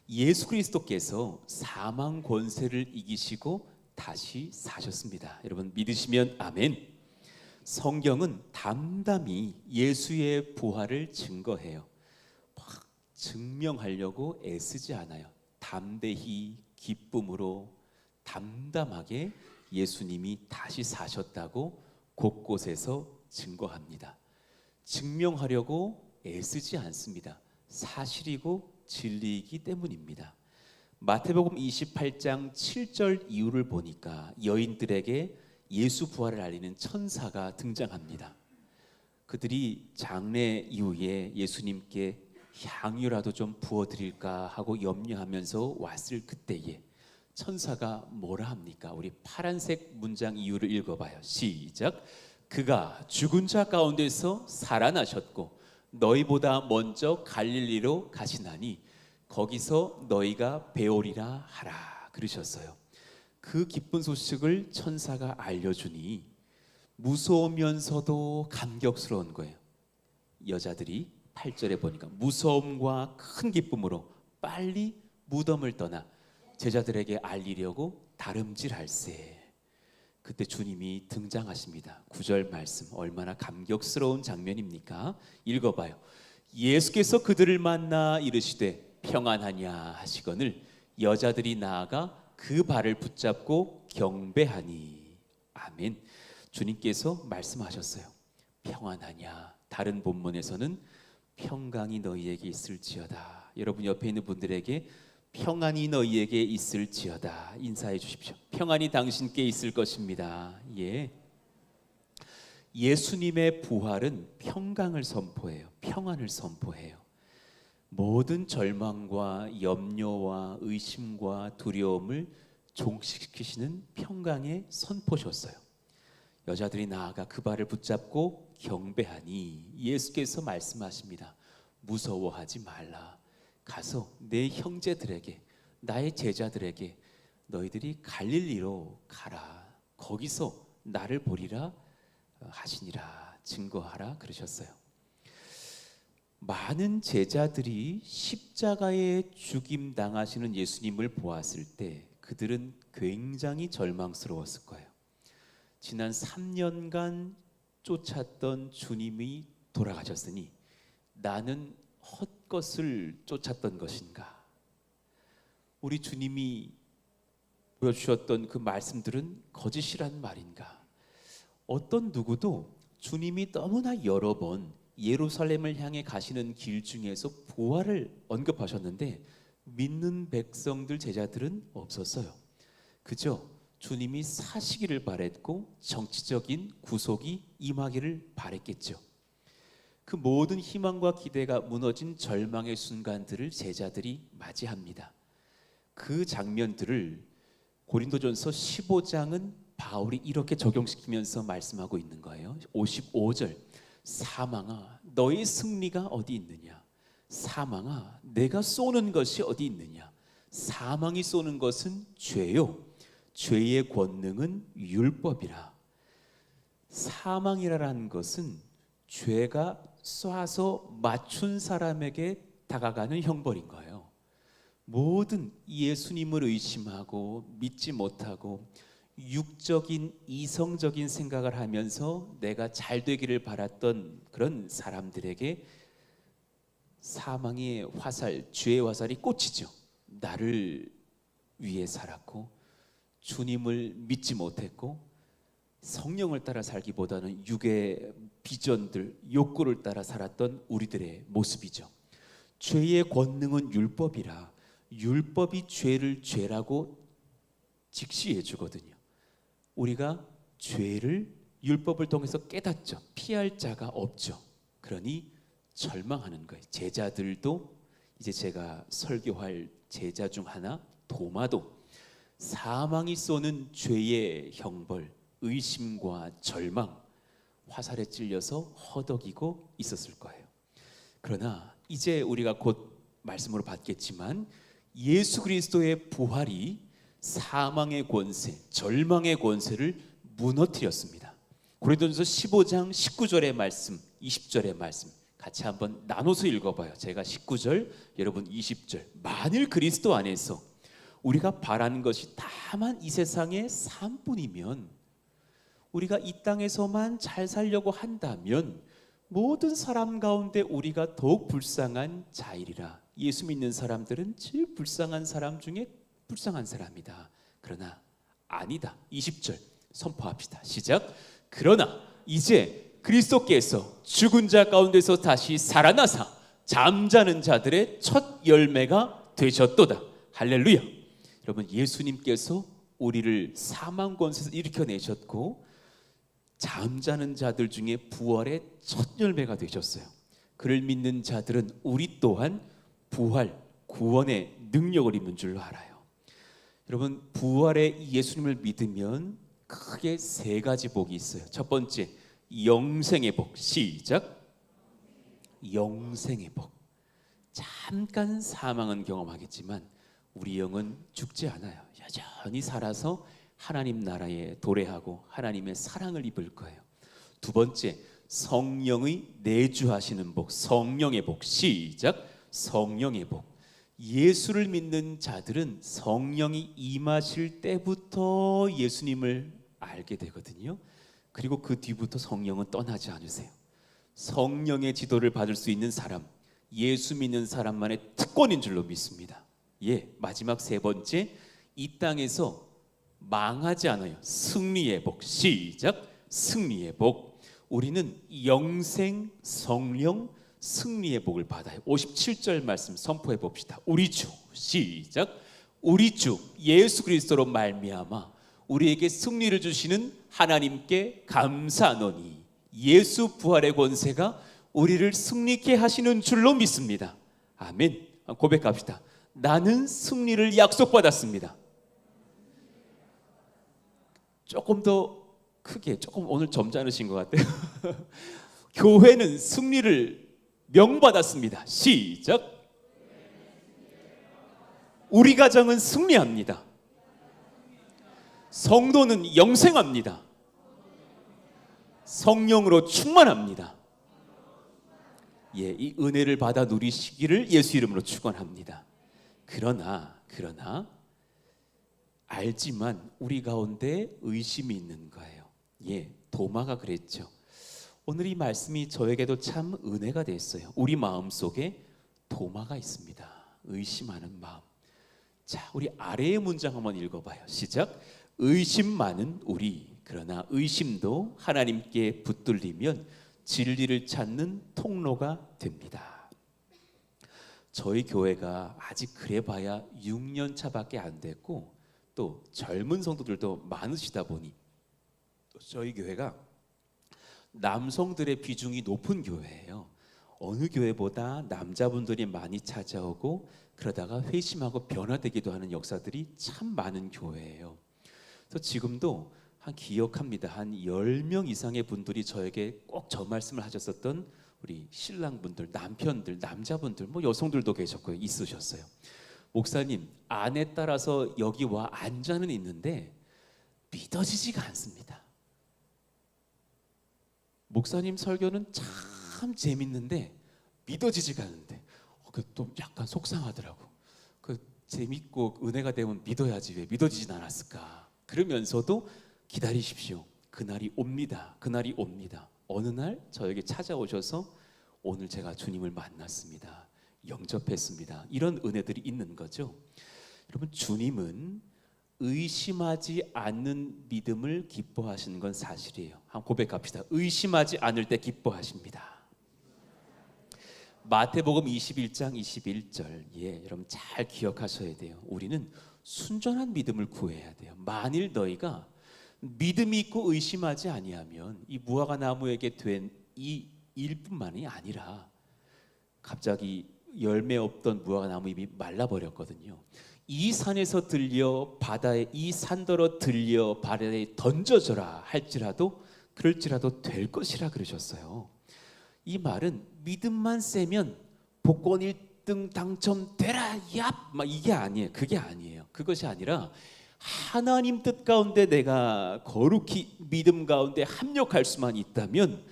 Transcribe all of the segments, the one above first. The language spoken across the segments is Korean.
예수 그리스도께서 사망 권세를 이기시고 다시 사셨습니다. 여러분 믿으시면 아멘. 성경은 담담히 예수의 부활을 증거해요. 막 증명하려고 애쓰지 않아요. 담대히 기쁨으로 담담하게 예수님이 다시 사셨다고 곳곳에서 증거합니다. 증명하려고 애쓰지 않습니다. 사실이고 진리이기 때문입니다. 마태복음 28장 7절 이후를 보니까 여인들에게 예수 부활을 알리는 천사가 등장합니다. 그들이 장례 이후에 예수님께 향유라도 좀 부어드릴까 하고 염려하면서 왔을 그때에 천사가 뭐라 합니까? 우리 파란색 문장 이유를 읽어봐요. 시작. 그가 죽은 자 가운데서 살아나셨고 너희보다 먼저 갈릴리로 가시나니 거기서 너희가 배우리라 하라 그러셨어요. 그 기쁜 소식을 천사가 알려주니 무서우면서도 감격스러운 거예요. 여자들이 8절에 보니까 무서움과 큰 기쁨으로 빨리 무덤을 떠나 제자들에게 알리려고 다름질할세. 그때 주님이 등장하십니다. 9절 말씀 얼마나 감격스러운 장면입니까? 읽어봐요. 예수께서 그들을 만나 이르시되 평안하냐 하시거늘 여자들이 나아가 그 발을 붙잡고 경배하니. 아멘. 주님께서 말씀하셨어요. 평안하냐. 다른 본문에서는 평강이 너희에게 있을지어다. 여러분 옆에 있는 분들에게 평안이 너희에게 있을지어다 인사해 주십시오. 평안이 당신께 있을 것입니다. 예. 예수님의 부활은 평강을 선포해요. 평안을 선포해요. 모든 절망과 염려와 의심과 두려움을 종식시키시는 평강의 선포셨어요. 여자들이 나아가 그 발을 붙잡고 경배하니 예수께서 말씀하십니다. 무서워하지 말라. 가서 내 형제들에게 나의 제자들에게 너희들이 갈릴리로 가라. 거기서 나를 보리라 하시니라. 증거하라 그러셨어요. 많은 제자들이 십자가에 죽임 당하시는 예수님을 보았을 때 그들은 굉장히 절망스러웠을 거예요. 지난 3년간 쫓았던 주님이 돌아가셨으니 나는 헛것을 쫓았던 것인가? 우리 주님이 보여주셨던 그 말씀들은 거짓이란 말인가? 어떤 누구도 주님이 너무나 여러 번 예루살렘을 향해 가시는 길 중에서 부활을 언급하셨는데 믿는 백성들 제자들은 없었어요. 그저 주님이 사시기를 바랬고 정치적인 구속이 임하기를 바랬겠죠. 그 모든 희망과 기대가 무너진 절망의 순간들을 제자들이 맞이합니다. 그 장면들을 고린도전서 15장은 바울이 이렇게 적용시키면서 말씀하고 있는 거예요. 55절 사망아 너의 승리가 어디 있느냐? 사망아 내가 쏘는 것이 어디 있느냐? 사망이 쏘는 것은 죄요 죄의 권능은 율법이라. 사망이라는 것은 죄가 쏴서 맞춘 사람에게 다가가는 형벌인 거예요. 모든 예수님을 의심하고 믿지 못하고 육적인 이성적인 생각을 하면서 내가 잘 되기를 바랐던 그런 사람들에게 사망의 화살, 죄의 화살이 꽂히죠. 나를 위해 살았고 주님을 믿지 못했고 성령을 따라 살기보다는 육의 비전들, 욕구를 따라 살았던 우리들의 모습이죠. 죄의 권능은 율법이라. 율법이 죄를 죄라고 직시해 주거든요. 우리가 죄를 율법을 통해서 깨닫죠. 피할 자가 없죠. 그러니 절망하는 거예요. 제자들도 이제 제가 설교할 제자 중 하나 도마도 사망이 쏘는 죄의 형벌, 의심과 절망, 화살에 찔려서 허덕이고 있었을 거예요. 그러나 이제 우리가 곧 말씀으로 받겠지만 예수 그리스도의 부활이 사망의 권세, 절망의 권세를 무너뜨렸습니다. 고린도전서 15장 19절의 말씀, 20절의 말씀 같이 한번 나눠서 읽어봐요. 제가 19절, 여러분 20절. 만일 그리스도 안에서 우리가 바라는 것이 다만 이 세상의 삶뿐이면, 우리가 이 땅에서만 잘 살려고 한다면 모든 사람 가운데 우리가 더욱 불쌍한 자이리라. 예수 믿는 사람들은 제일 불쌍한 사람 중에 불쌍한 사람이다. 그러나 아니다. 20절 선포합시다. 시작. 그러나 이제 그리스도께서 죽은 자 가운데서 다시 살아나사 잠자는 자들의 첫 열매가 되셨도다. 할렐루야. 여러분, 예수님께서 우리를 사망 권세에서 일으켜내셨고 잠자는 자들 중에 부활의 첫 열매가 되셨어요. 그를 믿는 자들은 우리 또한 부활, 구원의 능력을 입는 줄로 알아요. 여러분, 부활의 예수님을 믿으면 크게 세 가지 복이 있어요. 첫 번째, 영생의 복. 시작. 영생의 복. 잠깐 사망은 경험하겠지만 우리 영은 죽지 않아요. 여전히 살아서 하나님 나라에 도래하고 하나님의 사랑을 입을 거예요. 두 번째, 성령의 내주하시는 복. 성령의 복. 시작. 성령의 복. 예수를 믿는 자들은 성령이 임하실 때부터 예수님을 알게 되거든요. 그리고 그 뒤부터 성령은 떠나지 않으세요. 성령의 지도를 받을 수 있는 사람, 예수 믿는 사람만의 특권인 줄로 믿습니다. 마지막 세 번째, 이 땅에서 망하지 않아요. 승리의 복. 시작. 승리의 복. 우리는 영생, 성령, 승리의 복을 받아요. 57절 말씀 선포해 봅시다. 우리 주. 시작. 우리 주 예수 그리스도로 말미암아 우리에게 승리를 주시는 하나님께 감사하노니 예수 부활의 권세가 우리를 승리케 하시는 줄로 믿습니다. 아멘. 고백합시다. 나는 승리를 약속받았습니다. 조금 더 크게, 조금 오늘 점잖으신 것 같아요. 교회는 승리를 명받았습니다. 시작. 우리 가정은 승리합니다. 성도는 영생합니다. 성령으로 충만합니다. 이 은혜를 받아 누리시기를 예수 이름으로 축원합니다. 그러나 알지만 우리 가운데 의심이 있는 거예요. 도마가 그랬죠. 오늘 이 말씀이 저에게도 참 은혜가 됐어요. 우리 마음속에 도마가 있습니다. 의심하는 마음. 자, 우리 아래의 문장 한번 읽어봐요. 시작. 의심 많은 우리. 그러나 의심도 하나님께 붙들리면 진리를 찾는 통로가 됩니다. 저희 교회가 아직 그래봐야 6년 차밖에 안 됐고 또 젊은 성도들도 많으시다 보니 저희 교회가 남성들의 비중이 높은 교회예요. 어느 교회보다 남자분들이 많이 찾아오고 그러다가 회심하고 변화되기도 하는 역사들이 참 많은 교회예요. 그래서 지금도 기억합니다. 한 10명 이상의 분들이 저에게 꼭 저 말씀을 하셨었던 우리 신랑분들, 남편들, 남자분들, 여성들도 계셨고요. 있으셨어요. 목사님, 아내 따라서 여기 와 앉아는 있는데 믿어지지가 않습니다. 목사님 설교는 참 재밌는데 믿어지지가 않는데 또 약간 속상하더라고. 재밌고 은혜가 되면 믿어야지 왜 믿어지진 않았을까. 그러면서도 기다리십시오. 그날이 옵니다. 그날이 옵니다. 어느 날 저에게 찾아오셔서 오늘 제가 주님을 만났습니다. 영접했습니다. 이런 은혜들이 있는 거죠. 여러분, 주님은 의심하지 않는 믿음을 기뻐하시는 건 사실이에요. 한번 고백합시다. 의심하지 않을 때 기뻐하십니다. 마태복음 21장 21절. 여러분 잘 기억하셔야 돼요. 우리는 순전한 믿음을 구해야 돼요. 만일 너희가 믿음이 있고 의심하지 아니하면 이 무화과 나무에게 된 이 일뿐만이 아니라 갑자기 열매 없던 무화과 나무 잎이 말라버렸거든요. 이 산에서 들려 바다에 이 산더러 들려 바다에 던져져라 할지라도 그럴지라도 될 것이라 그러셨어요. 이 말은 믿음만 세면 복권 1등 당첨되라 얍 이게 아니에요. 그게 아니에요. 그것이 아니라 하나님 뜻 가운데 내가 거룩히 믿음 가운데 합력할 수만 있다면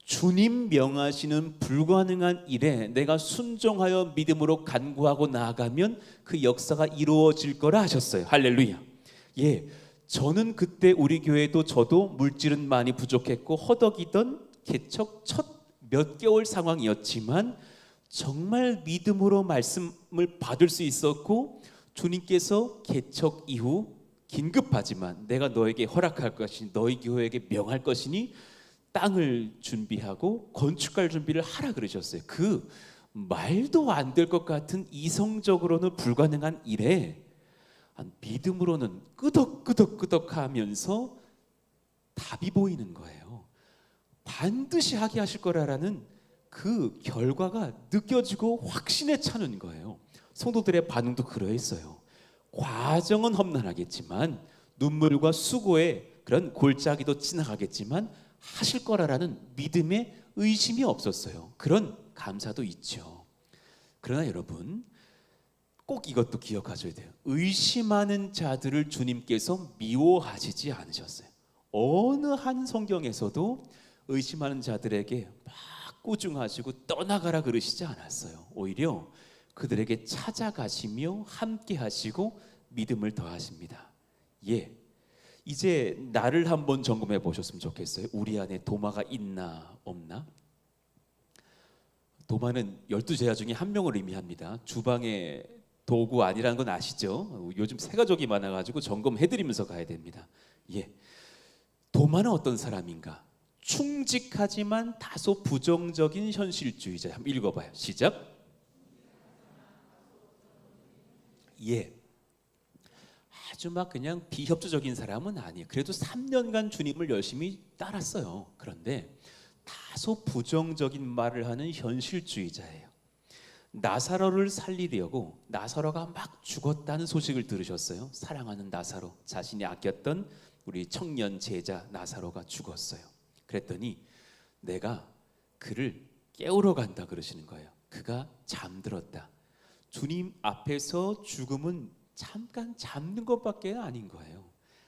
주님 명하시는 불가능한 일에 내가 순종하여 믿음으로 간구하고 나아가면 그 역사가 이루어질 거라 하셨어요. 할렐루야. 예, 저는 그때 우리 교회도 저도 물질은 많이 부족했고 허덕이던 개척 첫 몇 개월 상황이었지만 정말 믿음으로 말씀을 받을 수 있었고, 주님께서 개척 이후 긴급하지만 내가 너에게 허락할 것이니 너희 교회에게 명할 것이니 땅을 준비하고 건축할 준비를 하라 그러셨어요. 그 말도 안 될 것 같은 이성적으로는 불가능한 일에 믿음으로는 끄덕끄덕하면서 답이 보이는 거예요. 반드시 하게 하실 거라는 그 결과가 느껴지고 확신에 차는 거예요. 성도들의 반응도 그러했어요. 과정은 험난하겠지만 눈물과 수고의 그런 골짜기도 지나가겠지만 하실 거라는 믿음의 의심이 없었어요. 그런 감사도 있죠. 그러나 여러분, 꼭 이것도 기억하셔야 돼요. 의심하는 자들을 주님께서 미워하시지 않으셨어요. 어느 한 성경에서도 의심하는 자들에게 막 꾸중하시고 떠나가라 그러시지 않았어요. 오히려 그들에게 찾아가시며 함께 하시고 믿음을 더하십니다. 예, 이제 나를 한번 점검해 보셨으면 좋겠어요. 우리 안에 도마가 있나 없나? 도마는 12제자 중에 한 명을 의미합니다. 주방의 도구 아니라는 건 아시죠? 요즘 새 가족이 많아가지고 점검해드리면서 가야 됩니다. 예, 도마는 어떤 사람인가? 충직하지만 다소 부정적인 현실주의자. 한번 읽어봐요. 시작. 예, 아주 막 그냥 비협조적인 사람은 아니에요. 그래도 3년간 주님을 열심히 따랐어요. 그런데 다소 부정적인 말을 하는 현실주의자예요. 나사로를 살리려고 나사로가 막 죽었다는 소식을 들으셨어요. 사랑하는 나사로, 자신이 아꼈던 우리 청년 제자 나사로가 죽었어요. 그랬더니 내가 그를 깨우러 간다 그러시는 거예요. 그가 잠들었다. 주님 앞에서 죽음은 잠깐 잠든 것밖에 아닌 거예요.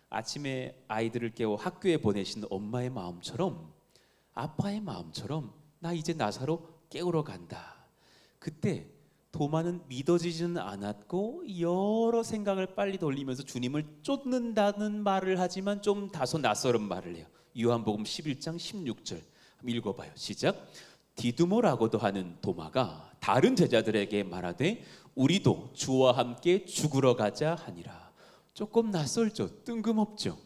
아침에 아이들을 깨워 학교에 보내신 엄마의 마음처럼, 아빠의 마음처럼 나 이제 나사로 깨우러 간다. 그때 도마는 믿어지지는 않았고 여러 생각을 빨리 돌리면서 주님을 쫓는다는 말을 하지만 좀 다소 낯설은 말을 해요. 요한복음 11장 16절 한번 읽어봐요. 시작. 디두모라고도 하는 도마가 다른 제자들에게 말하되 우리도 주와 함께 죽으러 가자 하니라. 조금 낯설죠. 뜬금없죠.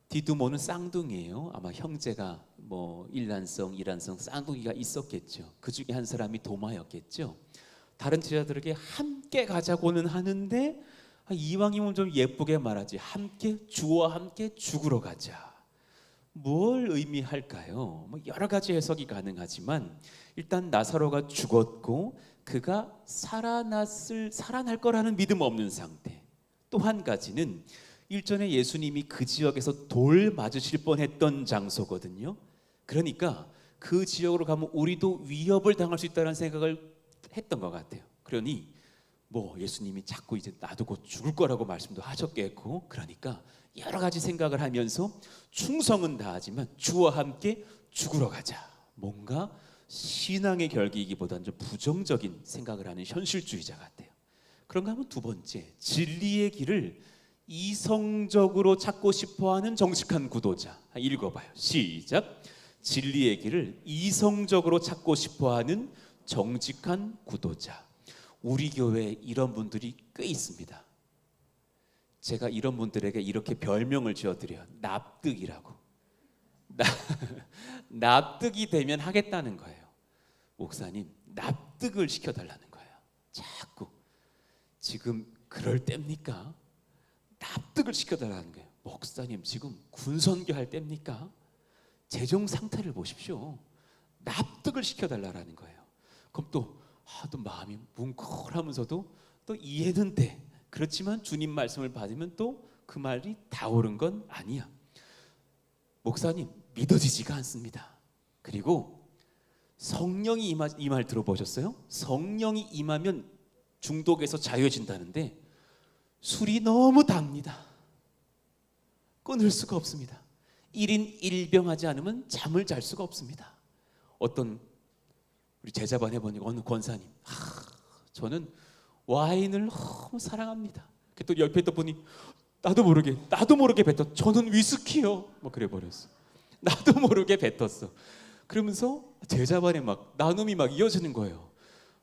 디두모는 쌍둥이에요. 아마 형제가 뭐 일란성, 이란성 쌍둥이가 있었겠죠. 그 중에 한 사람이 도마였겠죠. 다른 제자들에게 함께 가자고는 하는데 이왕이면 좀 예쁘게 말하지. 함께 주와 함께 죽으러 가자. 뭘 의미할까요? 뭐 여러 가지 해석이 가능하지만 일단 나사로가 죽었고 그가 살아날 거라는 믿음 없는 상태. 또 한 가지는 일전에 예수님이 그 지역에서 돌 맞으실 뻔했던 장소거든요. 그러니까 그 지역으로 가면 우리도 위협을 당할 수 있다는 생각을 했던 것 같아요. 그러니 뭐 예수님이 자꾸 이제 나도 곧 죽을 거라고 말씀도 하셨겠고, 그러니까 여러 가지 생각을 하면서 충성은 다하지만 주와 함께 죽으러 가자. 뭔가 신앙의 결기이기보다는 좀 부정적인 생각을 하는 현실주의자 같아요. 그런가 하면 두 번째, 진리의 길을 이성적으로 찾고 싶어하는 정직한 구도자. 읽어봐요. 시작. 진리의 길을 이성적으로 찾고 싶어하는 정직한 구도자. 우리 교회에 이런 분들이 꽤 있습니다. 제가 이런 분들에게 이렇게 별명을 지어드려요. 납득이라고. 납득이 되면 하겠다는 거예요. 목사님, 납득을 시켜달라는 거예요. 자꾸 지금 그럴 때입니까? 납득을 시켜달라는 거예요. 목사님, 지금 군선교 할 때입니까? 재정 상태를 보십시오. 납득을 시켜달라는 거예요. 그럼 또 마음이 뭉클하면서도 또 이해는 돼. 그렇지만 주님 말씀을 받으면 또 그 말이 다 옳은 건 아니야. 목사님, 믿어지지가 않습니다. 그리고 성령이 이 말 들어보셨어요? 성령이 임하면 중독에서 자유해진다는데 술이 너무 답니다. 끊을 수가 없습니다. 1인 1병 하지 않으면 잠을 잘 수가 없습니다. 어떤 우리 제자반 해보니까 어느 권사님, 저는 와인을 너무 사랑합니다. 또 옆에 또 보니 나도 모르게 뱉어. 저는 위스키요. 뭐 그래 버렸어. 나도 모르게 뱉었어. 그러면서 제자반에 막 나눔이 막 이어지는 거예요.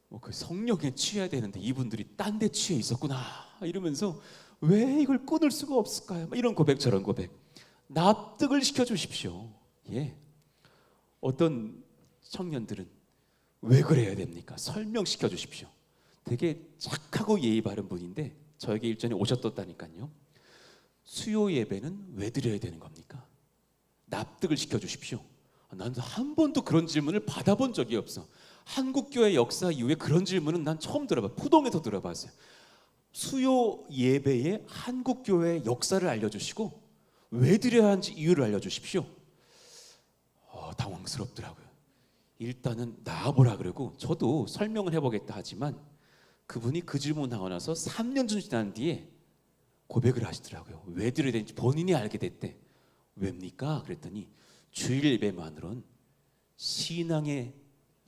뭐 그 성령에 취해야 되는데 이분들이 딴 데 취해 있었구나 이러면서 왜 이걸 끊을 수가 없을까요? 이런 고백 저런 고백. 납득을 시켜주십시오. 예. 어떤 청년들은 왜 그래야 됩니까? 설명시켜 주십시오. 되게 착하고 예의 바른 분인데 저에게 일전에 오셨었다니까요. 수요 예배는 왜 드려야 되는 겁니까? 납득을 시켜 주십시오. 난 한 번도 그런 질문을 받아본 적이 없어. 한국교회 역사 이후에 그런 질문은 난 처음 들어봐. 푸동에서 들어봤어요. 수요 예배의 한국교회의 역사를 알려주시고 왜 드려야 하는지 이유를 알려주십시오. 당황스럽더라고요. 일단은 나와보라 그러고 저도 설명을 해보겠다 하지만 그분이 그 질문하고 나서 3년 좀 지난 뒤에 고백을 하시더라고요. 왜 드려야 되는지 본인이 알게 됐대. 왜입니까? 그랬더니 주일 예배만으론 신앙의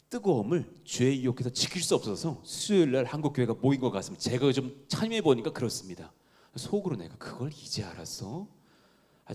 뜨거움을 죄의 유혹해서 지킬 수 없어서 수요일날 한국교회가 모인 것 같습니다. 제가 좀 참여해보니까 그렇습니다. 속으로 내가 그걸 이제 알았어?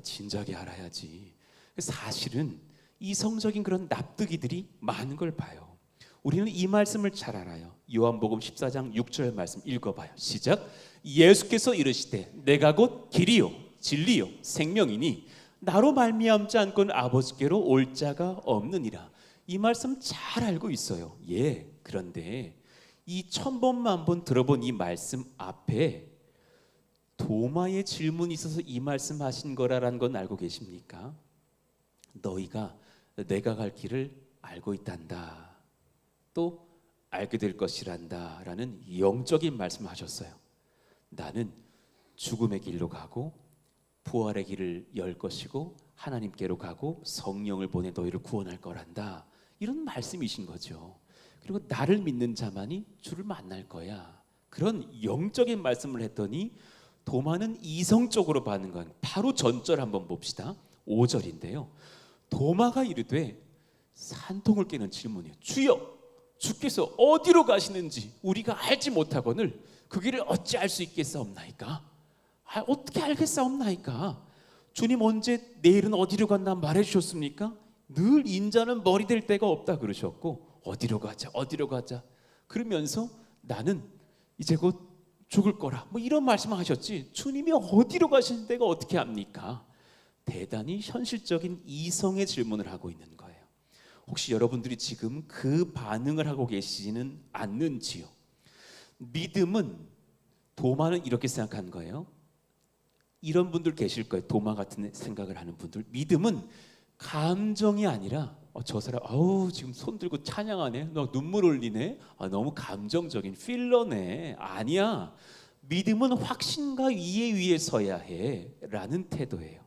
진작에 알아야지. 사실은 이성적인 그런 납득이들이 많은 걸 봐요. 우리는 이 말씀을 잘 알아요. 요한복음 14장 6절 말씀 읽어봐요. 시작. 예수께서 이르시되 내가 곧 길이요 진리요 생명이니 나로 말미암지 않고는 아버지께로 올 자가 없느니라. 이 말씀 잘 알고 있어요. 예. 그런데 이 1000번 들어본 이 말씀 앞에 도마의 질문이 있어서 이 말씀 하신 거라는 건 알고 계십니까? 너희가 내가 갈 길을 알고 있단다. 또 알게 될 것이란다 라는 영적인 말씀을 하셨어요. 나는 죽음의 길로 가고 부활의 길을 열 것이고 하나님께로 가고 성령을 보내 너희를 구원할 거란다. 이런 말씀이신 거죠. 그리고 나를 믿는 자만이 주를 만날 거야. 그런 영적인 말씀을 했더니 도마는 이성적으로 받는 건 바로 전절 한번 봅시다. 5절인데요. 도마가 이르되 산통을 깨는 질문이에요. 주여 주께서 어디로 가시는지 우리가 알지 못하거늘 그 길을 어찌 알 수 있겠사옵나이까? 어떻게 알겠사옵나이까? 주님 언제 내일은 어디로 간다 말해 주셨습니까? 늘 인자는 머리 될 데가 없다 그러셨고 어디로 가자 그러면서 나는 이제 곧 죽을 거라 뭐 이런 말씀을 하셨지 주님이 어디로 가시는 데가 어떻게 압니까? 대단히 현실적인 이성의 질문을 하고 있는 거예요. 혹시 여러분들이 지금 그 반응을 하고 계시지는 않는지요? 믿음은 도마는 이렇게 생각한 거예요. 이런 분들 계실 거예요. 도마 같은 생각을 하는 분들. 믿음은 감정이 아니라 저 사람 지금 손 들고 찬양하네. 너 눈물 흘리네. 너무 감정적인 필러네. 아니야. 믿음은 확신과 이해 위에 서야 해 라는 태도예요.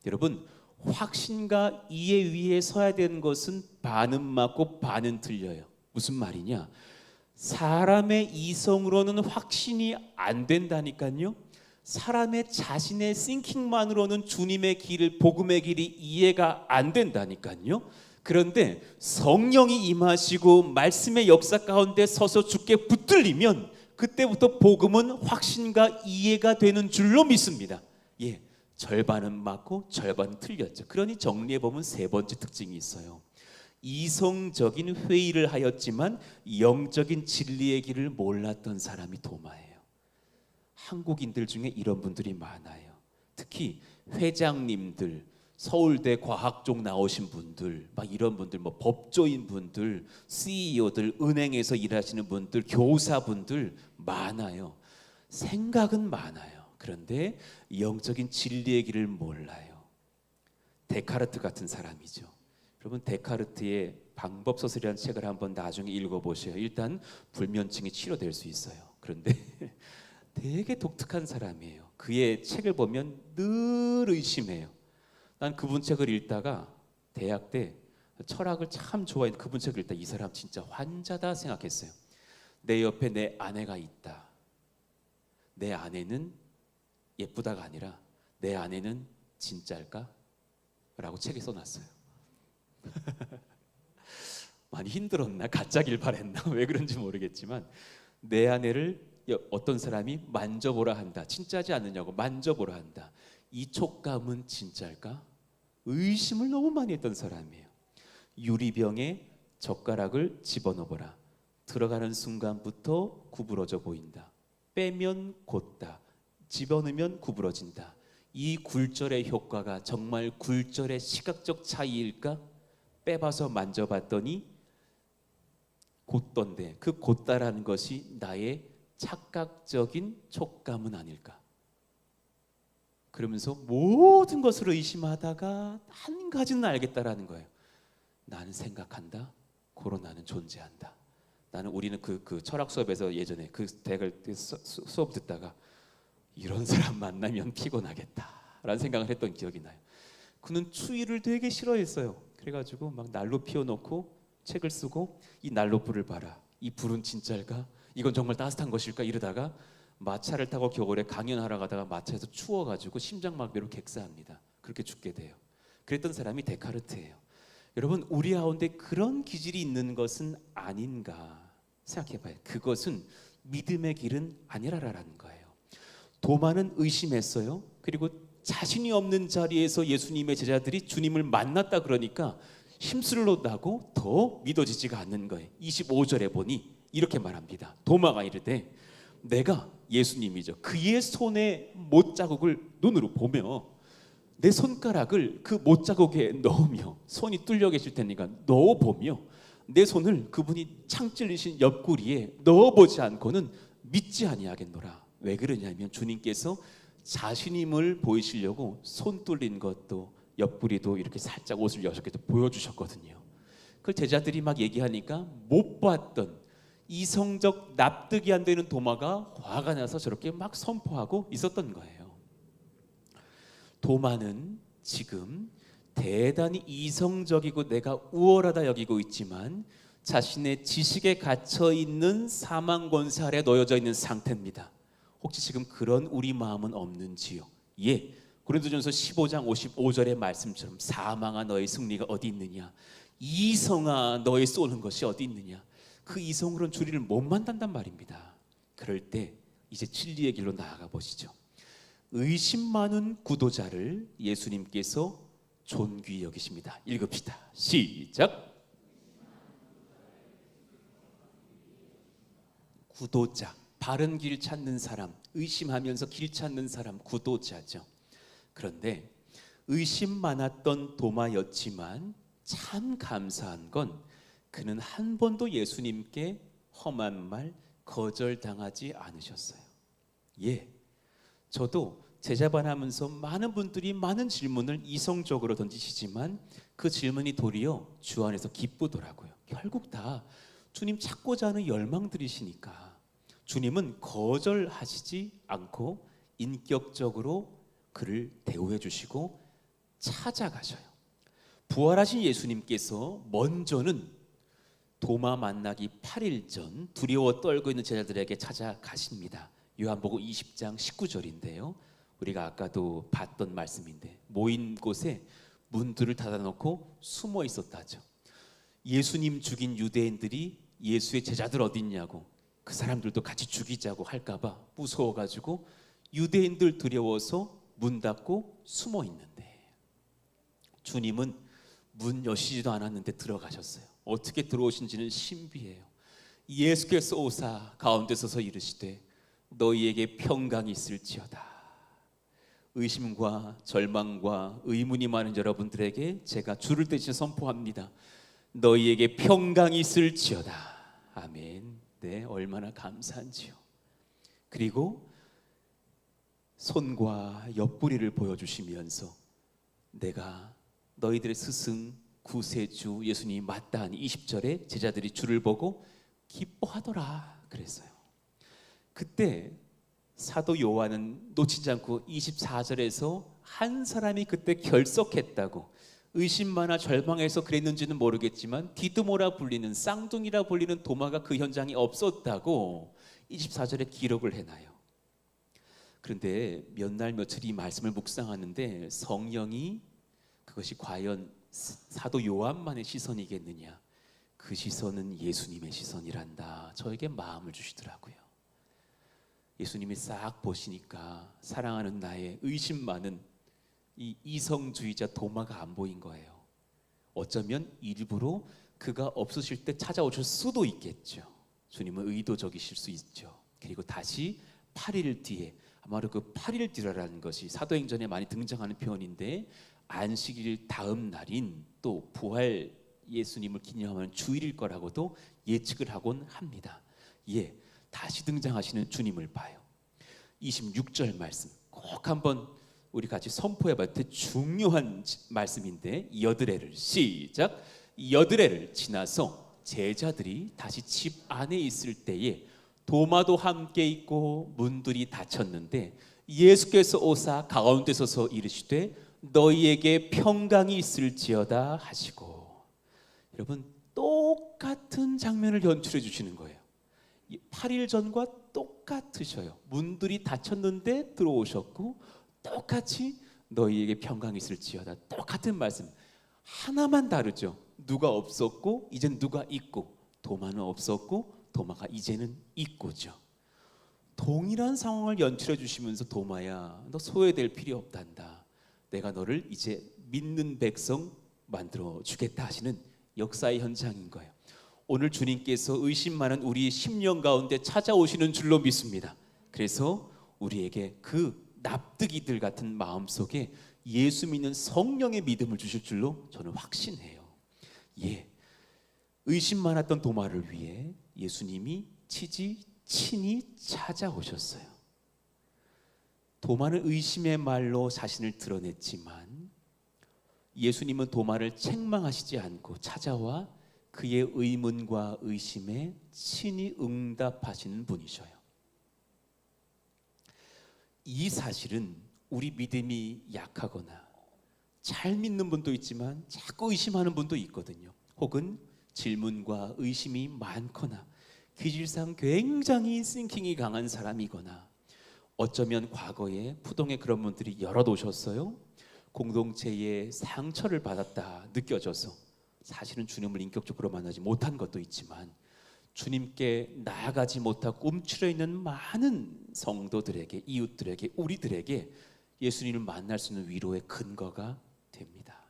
여러분 확신과 이해 위에 서야 되는 것은 반은 맞고 반은 틀려요. 무슨 말이냐? 사람의 이성으로는 확신이 안 된다니까요. 사람의 자신의 싱킹만으로는 주님의 길을 복음의 길이 이해가 안 된다니까요. 그런데 성령이 임하시고 말씀의 역사 가운데 서서 주께 붙들리면 그때부터 복음은 확신과 이해가 되는 줄로 믿습니다. 예, 절반은 맞고 절반은 틀렸죠. 그러니 정리해 보면 세 번째 특징이 있어요. 이성적인 회의를 하였지만 영적인 진리의 길을 몰랐던 사람이 도마예요. 한국인들 중에 이런 분들이 많아요. 특히 회장님들, 서울대 과학 쪽 나오신 분들, 막 이런 분들, 뭐 법조인 분들, CEO들, 은행에서 일하시는 분들, 교사분들 많아요. 생각은 많아요. 그런데 영적인 진리의 길을 몰라요. 데카르트 같은 사람이죠. 여러분 데카르트의 방법서술이라는 책을 한번 나중에 읽어보세요. 일단 불면증이 치료될 수 있어요. 그런데 되게 독특한 사람이에요. 그의 책을 보면 늘 의심해요. 난 그분 책을 읽다가 대학 때 철학을 참 좋아했는데 그분 책을 읽다 이 사람 진짜 환자다 생각했어요. 내 옆에 내 아내가 있다. 내 아내는 예쁘다가 아니라 내 아내는 진짜일까? 라고 책에 써놨어요. 많이 힘들었나? 가짜길 바랬나? 왜 그런지 모르겠지만 내 아내를 어떤 사람이 만져보라 한다. 진짜지 않느냐고 만져보라 한다. 이 촉감은 진짜일까? 의심을 너무 많이 했던 사람이에요. 유리병에 젓가락을 집어넣어보라. 들어가는 순간부터 구부러져 보인다. 빼면 곧다. 집어넣으면 구부러진다. 이 굴절의 효과가 정말 굴절의 시각적 차이일까? 빼봐서 만져봤더니 곧던데 그 곧다라는 것이 나의 착각적인 촉감은 아닐까? 그러면서 모든 것을 의심하다가 한 가지는 알겠다라는 거예요. 나는 생각한다. 코로나는 존재한다. 우리는 그 철학 수업에서 예전에 그 대학을 수업 듣다가 이런 사람 만나면 피곤하겠다라는 생각을 했던 기억이 나요. 그는 추위를 되게 싫어했어요. 그래가지고 막 난로 피워놓고 책을 쓰고 이 난로 불을 봐라. 이 불은 진짜일까? 이건 정말 따뜻한 것일까? 이러다가 마차를 타고 겨울에 강연하러 가다가 마차에서 추워가지고 심장마비로 객사합니다. 그렇게 죽게 돼요. 그랬던 사람이 데카르트예요. 여러분, 우리 가운데 그런 기질이 있는 것은 아닌가 생각해봐요. 그것은 믿음의 길은 아니라라는 거예요. 도마는 의심했어요. 그리고 자신이 없는 자리에서 예수님의 제자들이 주님을 만났다 그러니까 힘술로 나고 더 믿어지지가 않는 거예요. 25절에 보니 이렇게 말합니다. 도마가 이르되 내가 예수님이죠. 그의 손에 못자국을 눈으로 보며 내 손가락을 그 못자국에 넣으며 손이 뚫려 계실 테니까 넣어보며 내 손을 그분이 창 찔리신 옆구리에 넣어보지 않고는 믿지 아니하겠노라. 왜 그러냐면 주님께서 자신임을 보이시려고 손 뚫린 것도 옆구리도 이렇게 살짝 옷을 여셨게 보여주셨거든요. 그걸 제자들이 막 얘기하니까 못 봤던 이성적 납득이 안 되는 도마가 화가 나서 저렇게 막 선포하고 있었던 거예요. 도마는 지금 대단히 이성적이고 내가 우월하다 여기고 있지만 자신의 지식에 갇혀 있는 사망 권세 아래 놓여져 있는 상태입니다. 혹시 지금 그런 우리 마음은 없는지요? 예. 고린도전서 15장 55절의 말씀처럼 사망아 너의 승리가 어디 있느냐? 이성아 너의 쏘는 것이 어디 있느냐? 그 이성으로는 주리를 못 만난단 말입니다. 그럴 때 이제 진리의 길로 나아가 보시죠. 의심 많은 구도자를 예수님께서 존귀히 여기십니다. 읽읍시다. 시작. 구도자, 바른 길 찾는 사람, 의심하면서 길 찾는 사람, 구도자죠. 그런데 의심 많았던 도마였지만 참 감사한 건 그는 한 번도 예수님께 험한 말 거절당하지 않으셨어요. 예, 저도 제자반하면서 많은 분들이 많은 질문을 이성적으로 던지시지만 그 질문이 도리어 주 안에서 기쁘더라고요. 결국 다 주님 찾고자 하는 열망들이시니까 주님은 거절하시지 않고 인격적으로 그를 대우해 주시고 찾아가셔요. 부활하신 예수님께서 먼저는 도마 만나기 8일 전 두려워 떨고 있는 제자들에게 찾아가십니다. 요한복음 20장 19절인데요. 우리가 아까도 봤던 말씀인데 모인 곳에 문들을 닫아놓고 숨어 있었다죠. 예수님 죽인 유대인들이 예수의 제자들 어디 있냐고 그 사람들도 같이 죽이자고 할까봐 무서워가지고 유대인들 두려워서 문 닫고 숨어 있는데 주님은 문 여시지도 않았는데 들어가셨어요. 어떻게 들어오신지는 신비해요. 예수께서 오사 가운데 서서 이르시되 너희에게 평강이 있을지어다. 의심과 절망과 의문이 많은 여러분들에게 제가 주를 대신 선포합니다. 너희에게 평강이 있을지어다. 아멘. 네, 얼마나 감사한지요. 그리고 손과 옆구리를 보여주시면서 내가 너희들의 스승 구세주 예수님이 맞다 하니 20절에 제자들이 주를 보고 기뻐하더라 그랬어요. 그때 사도 요한은 놓치지 않고 24절에서 한 사람이 그때 결석했다고 의심 많아 절망해서 그랬는지는 모르겠지만 디드모라 불리는 쌍둥이라 불리는 도마가 그 현장에 없었다고 24절에 기록을 해놔요. 그런데 몇 날 며칠 이 말씀을 묵상하는데 성령이 그것이 과연 사도 요한만의 시선이겠느냐, 그 시선은 예수님의 시선이란다. 저에게 마음을 주시더라고요. 예수님이 싹 보시니까 사랑하는 나의 의심 많은 이 이성주의자 도마가 안 보인 거예요. 어쩌면 일부러 그가 없으실 때 찾아오실 수도 있겠죠. 주님은 의도적이실 수 있죠. 그리고 다시 8일 뒤에, 아마도 그 8일 뒤라는 것이 사도행전에 많이 등장하는 표현인데, 안식일 다음 날인 또 부활 예수님을 기념하는 주일일 거라고도 예측을 하곤 합니다. 예, 다시 등장하시는 주님을 봐요. 26절 말씀 꼭 한번 우리 같이 선포해봐야 될 중요한 말씀인데, 여드레를 시작. 여드레를 지나서 제자들이 다시 집 안에 있을 때에 도마도 함께 있고 문들이 닫혔는데, 예수께서 오사 가운데 서서 이르시되 너희에게 평강이 있을지어다 하시고. 여러분, 똑같은 장면을 연출해 주시는 거예요. 8일 전과 똑같으셔요. 문들이 닫혔는데 들어오셨고, 똑같이 너희에게 평강이 있을지어다. 똑같은 말씀. 하나만 다르죠. 누가 없었고 이젠 누가 있고, 도마는 없었고 도마가 이제는 있고죠. 동일한 상황을 연출해 주시면서 도마야, 너 소외될 필요 없단다. 내가 너를 이제 믿는 백성 만들어 주겠다 하시는 역사의 현장인 거예요. 오늘 주님께서 의심 많은 우리 심령 가운데 찾아오시는 줄로 믿습니다. 그래서 우리에게 그 납득이들 같은 마음속에 예수 믿는 성령의 믿음을 주실 줄로 저는 확신해요. 예, 의심 많았던 도마를 위해 예수님이 친히 찾아오셨어요. 도마는 의심의 말로 자신을 드러냈지만, 예수님은 도마를 책망하시지 않고 찾아와 그의 의문과 의심에 친히 응답하시는 분이셔요. 이 사실은 우리 믿음이 약하거나 잘 믿는 분도 있지만 자꾸 의심하는 분도 있거든요. 혹은 질문과 의심이 많거나 기질상 굉장히 싱킹이 강한 사람이거나, 어쩌면 과거에 푸동에 그런 분들이 여럿 오셨어요. 공동체의 상처를 받았다 느껴져서 사실은 주님을 인격적으로 만나지 못한 것도 있지만, 주님께 나아가지 못하고 움츠려 있는 많은 성도들에게, 이웃들에게, 우리들에게 예수님을 만날 수 있는 위로의 근거가 됩니다.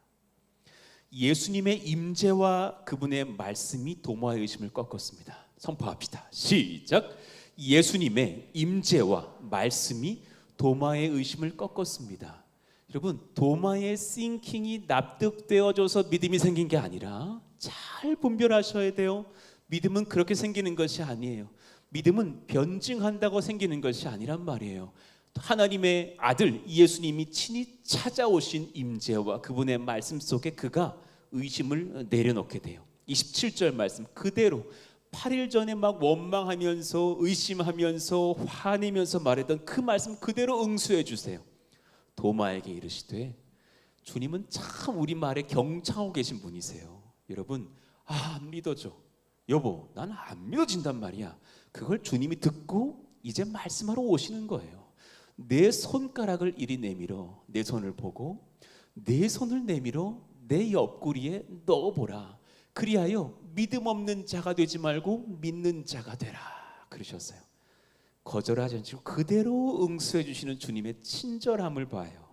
예수님의 임재와 그분의 말씀이 도마의 의심을 꺾었습니다. 선포합시다. 시작. 예수님의 임재와 말씀이 도마의 의심을 꺾었습니다. 여러분, 도마의 싱킹이 납득되어져서 믿음이 생긴 게 아니라, 잘 분별하셔야 돼요. 믿음은 그렇게 생기는 것이 아니에요. 믿음은 변증한다고 생기는 것이 아니란 말이에요. 하나님의 아들 예수님이 친히 찾아오신 임재와 그분의 말씀 속에 그가 의심을 내려놓게 돼요. 27절 말씀 그대로 8일 전에 막 원망하면서 의심하면서 화내면서 말했던 그 말씀 그대로 응수해 주세요. 도마에게 이르시되, 주님은 참 우리 말에 경청하고 계신 분이세요. 여러분, 안 믿어져. 여보, 난 안 믿어진단 말이야. 그걸 주님이 듣고 이제 말씀하러 오시는 거예요. 내 손가락을 이리 내밀어 내 손을 보고 내 손을 내밀어 내 옆구리에 넣어보라. 그리하여 믿음 없는 자가 되지 말고 믿는 자가 되라. 그러셨어요. 거절하지 않고 그대로 응수해 주시는 주님의 친절함을 봐요.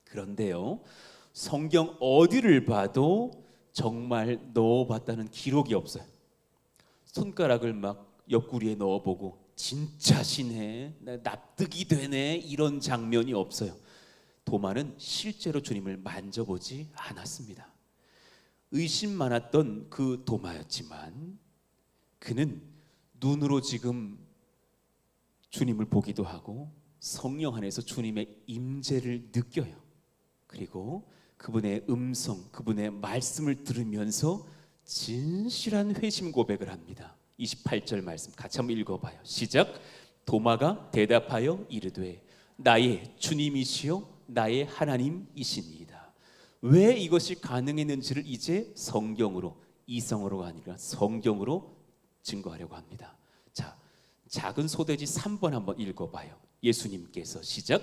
그런데요, 성경 어디를 봐도 정말 넣어봤다는 기록이 없어요. 손가락을 막 옆구리에 넣어보고 진짜시네, 납득이 되네, 이런 장면이 없어요. 도마는 실제로 주님을 만져보지 않았습니다. 의심 많았던 그 도마였지만 그는 눈으로 지금 주님을 보기도 하고 성령 안에서 주님의 임재를 느껴요. 그리고 그분의 음성, 그분의 말씀을 들으면서 진실한 회심 고백을 합니다. 28절 말씀 같이 한번 읽어봐요. 시작. 도마가 대답하여 이르되 나의 주님이시요 나의 하나님이시니이다. 왜 이것이 가능했는지를 이제 성경으로, 이성으로가 아니라 성경으로 증거하려고 합니다. 자, 작은 소돼지 3번 한번 읽어봐요. 예수님께서 시작.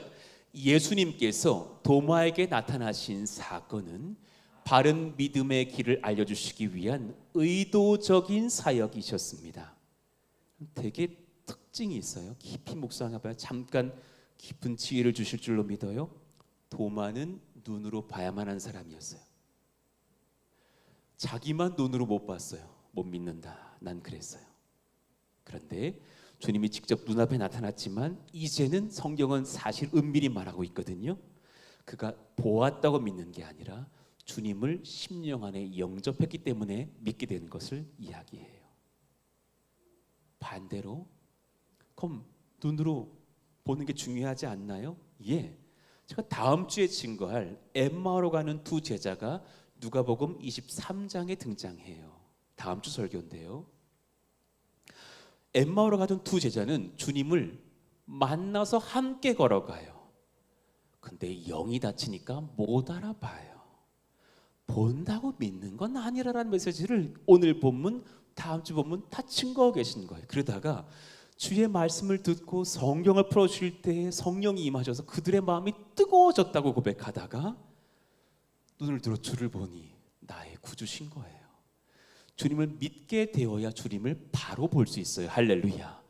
예수님께서 도마에게 나타나신 사건은 바른 믿음의 길을 알려주시기 위한 의도적인 사역이셨습니다. 되게 특징이 있어요. 깊이 묵상해봐야 잠깐 깊은 지혜를 주실 줄로 믿어요. 도마는 눈으로 봐야만 한 사람이었어요. 자기만 눈으로 못 봤어요. 못 믿는다. 난 그랬어요. 그런데 주님이 직접 눈앞에 나타났지만 이제는 성경은 사실 은밀히 말하고 있거든요. 그가 보았다고 믿는 게 아니라 주님을 심령 안에 영접했기 때문에 믿게 된 것을 이야기해요. 반대로 그럼 눈으로 보는 게 중요하지 않나요? 예. 제가 다음 주에 증거할 엠마오로 가는 두 제자가 누가복음 23장에 등장해요. 다음 주 설교인데요. 엠마오로 가던 두 제자는 주님을 만나서 함께 걸어가요. 근데 영이 다치니까 못 알아봐요. 본다고 믿는 건 아니라는 메시지를 오늘 본문, 다음 주 본문 다 증거하고 계신 거예요. 그러다가 주의 말씀을 듣고 성경을 풀어주실 때 성령이 임하셔서 그들의 마음이 뜨거워졌다고 고백하다가 눈을 들어 주를 보니 나의 구주신 거예요. 주님을 믿게 되어야 주님을 바로 볼 수 있어요. 할렐루야.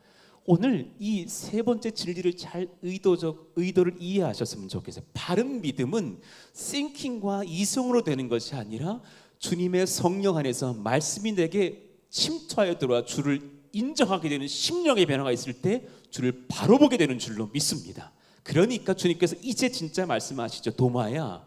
오늘 이 세 번째 진리를 잘 의도를 이해하셨으면 좋겠어요. 바른 믿음은 thinking과 이성으로 되는 것이 아니라 주님의 성령 안에서 말씀이 내게 침투하여 들어와 주를 인정하게 되는 심령의 변화가 있을 때 주를 바로 보게 되는 줄로 믿습니다. 그러니까 주님께서 이제 진짜 말씀하시죠. 도마야,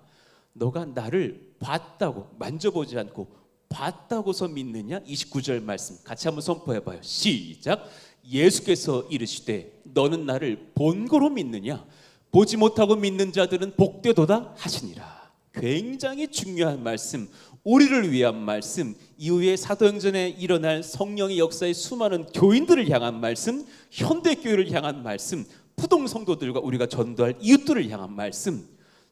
너가 나를 봤다고, 만져보지 않고 봤다고서 믿느냐? 29절 말씀 같이 한번 선포해봐요. 시작. 예수께서 이르시되 너는 나를 본거로 믿느냐? 보지 못하고 믿는 자들은 복되도다 하시니라. 굉장히 중요한 말씀, 우리를 위한 말씀, 이후에 사도행전에 일어날 성령의 역사의 수많은 교인들을 향한 말씀, 현대교회를 향한 말씀, 푸동 성도들과 우리가 전도할 이웃들을 향한 말씀.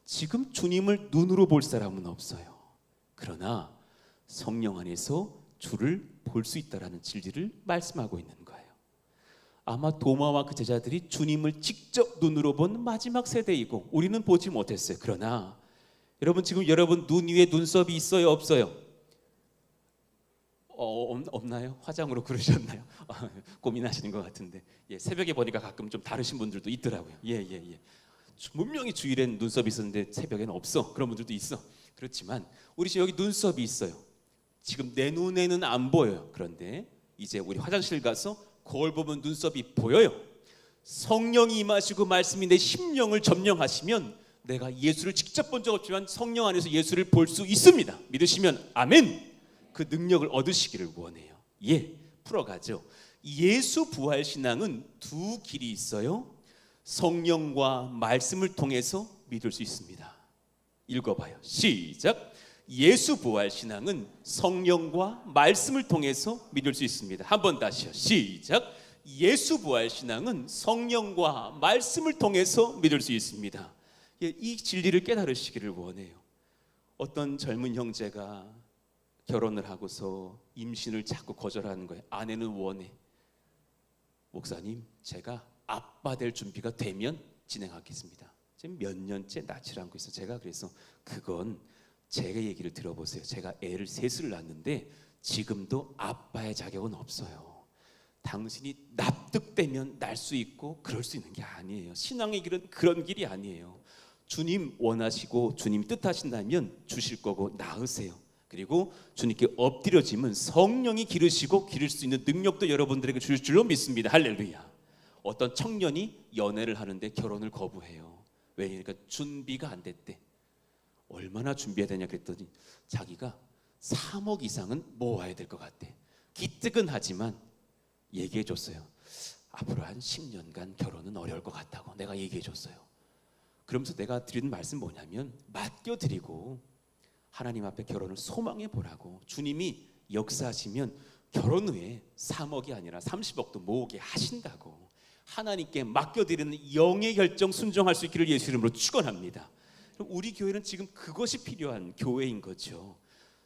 지금 주님을 눈으로 볼 사람은 없어요. 그러나 성령 안에서 주를 볼 수 있다라는 진리를 말씀하고 있는 거예요. 아마 도마와 그 제자들이 주님을 직접 눈으로 본 마지막 세대이고 우리는 보지 못했어요. 그러나 여러분, 지금 여러분 눈 위에 눈썹이 있어요, 없어요? 없나요? 화장으로 그러셨나요? 고민하시는 것 같은데, 예, 새벽에 보니까 가끔 좀 다르신 분들도 있더라고요. 예. 분명히 주일엔 눈썹이 있었는데 새벽에는 없어. 그런 분들도 있어. 그렇지만 우리 지금 여기 눈썹이 있어요. 지금 내 눈에는 안 보여요. 그런데 이제 우리 화장실 가서 거울 보면 눈썹이 보여요. 성령이 임하시고 말씀이 내 심령을 점령하시면 내가 예수를 직접 본 적 없지만 성령 안에서 예수를 볼 수 있습니다. 믿으시면 아멘. 그 능력을 얻으시기를 원해요. 예, 풀어가죠. 예수 부활 신앙은 두 길이 있어요. 성령과 말씀을 통해서 믿을 수 있습니다. 읽어봐요. 시작. 예수 부활 신앙은 성령과 말씀을 통해서 믿을 수 있습니다. 한 번 다시요. 시작. 예수 부활 신앙은 성령과 말씀을 통해서 믿을 수 있습니다. 이 진리를 깨달으시기를 원해요. 어떤 젊은 형제가 결혼을 하고서 임신을 자꾸 거절하는 거예요. 아내는 원해. 목사님, 제가 아빠 될 준비가 되면 진행하겠습니다. 지금 몇 년째 낳지를 않고 있어요. 제가 그래서 그건 제 얘기를 들어보세요. 제가 애를 셋을 낳았는데 지금도 아빠의 자격은 없어요. 당신이 납득되면 날 수 있고 그럴 수 있는 게 아니에요. 신앙의 길은 그런 길이 아니에요. 주님 원하시고 주님 뜻하신다면 주실 거고 낳으세요. 그리고 주님께 엎드려지면 성령이 기르시고 기를 수 있는 능력도 여러분들에게 주실 줄로 믿습니다. 할렐루야. 어떤 청년이 연애를 하는데 결혼을 거부해요. 왜냐니까 준비가 안 됐대. 얼마나 준비해야 되냐 그랬더니 자기가 3억 이상은 모아야 될 것 같대. 기특은 하지만 얘기해 줬어요. 앞으로 한 10년간 결혼은 어려울 것 같다고 내가 얘기해 줬어요. 그러면서 내가 드리는 말씀 뭐냐면 맡겨드리고 하나님 앞에 결혼을 소망해 보라고. 주님이 역사하시면 결혼 후에 3억이 아니라 30억도 모으게 하신다고. 하나님께 맡겨드리는 영의 결정 순종할 수 있기를 예수 이름으로 축원합니다. 우리 교회는 지금 그것이 필요한 교회인 거죠.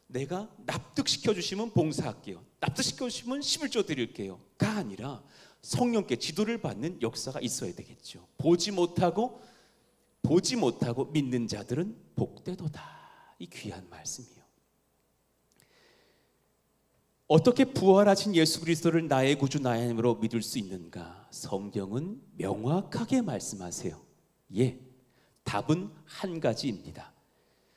내가 납득시켜 주시면 봉사할게요. 납득시켜 주시면 11조 드릴게요. 가 아니라 성령께 지도를 받는 역사가 있어야 되겠죠. 보지 못하고 믿는 자들은 복되도다. 이 귀한 말씀이요. 어떻게 부활하신 예수 그리스도를 나의 구주 나의 하나님으로 믿을 수 있는가? 성경은 명확하게 말씀하세요. 예, 답은 한 가지입니다.